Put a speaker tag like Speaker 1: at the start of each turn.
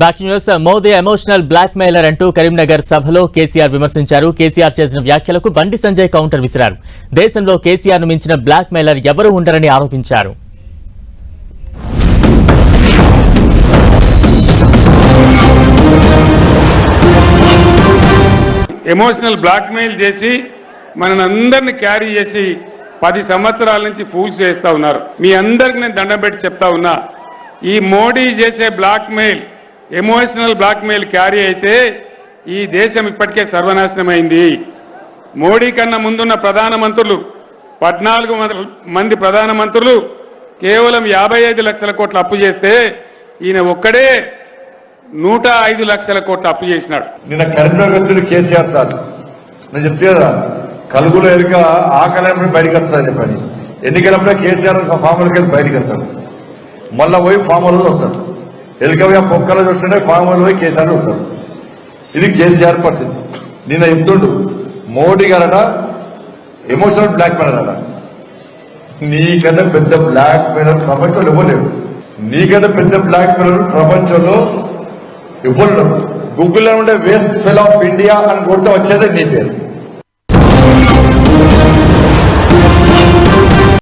Speaker 1: Back news. Modi emotional blackmailer అంటూ కరీంనగర్ సభలో కేసీఆర్ విమర్శించారు. కేసీఆర్ చేసిన వ్యాఖ్యలకు బండి సంజయ్ కౌంటర్ విసిరారు. దేశంలో కేసీఆర్ ను మించిన బ్లాక్ మెయిలర్ ఎవరూ ఉండరని ఆరోపించారు.
Speaker 2: ఎమోషనల్ బ్లాక్ మెయిల్ చేసి మనందరిని క్యారీ చేసి 10 సంవత్సరాల నుంచి ఫూల్స్ చేస్తా ఉన్నారు. మీ అందరికి నేను దండం పెట్టి చెప్తా ఉన్నా, ఈ మోడీ చేసే blackmail emotional blackmail carry అయితే ఈ దేశం ఇప్పటికే సర్వనాశనమైంది. మోడీ కన్నా ముందున్న ప్రధానమంత్రులు 14 మంది ప్రధానమంత్రులు కేవలం 55 లక్షల కోట్ల అప్పు చేస్తే ఈయన ఒక్కడే 105 లక్షల కోట్ల అప్పు చేసినాడు.
Speaker 3: నిన్న కరీంనగర్ వచ్చి కేసీఆర్ సార్ నేను చెప్తే కదా, కలుగులో ఎరుక ఆకలి బయటకు వస్తుందని చెప్పని ఎన్నికలప్పుడే కేసీఆర్ ఫామ్ హౌస్కి వెళ్ళి బయటకు వస్తాడు, మళ్ళా పోయి ఫామ్ హౌస్ వస్తాడు. ఎలుకగా పొక్కలు చూస్తుంటే ఫామ్ హౌస్ పోయి కేసీఆర్ వస్తాడు. ఇది కేసీఆర్ పరిస్థితి. నిన్న చెప్తుండు మోడీ గారట ఎమోషనల్ బ్లాక్ మెయిలర్ అట. నీకంటే పెద్ద బ్లాక్ మెయిలర్ ప్రపంచంలో ఇవ్వలేవు. నీకంటే పెద్ద బ్లాక్ మెయిలర్ ప్రపంచంలో ఇవ్వలేవు. గూగుల్లో ఉండే వేస్ట్ ఫెల్ ఆఫ్ ఇండియా అని కొడితే వచ్చేదే నీ పేరు.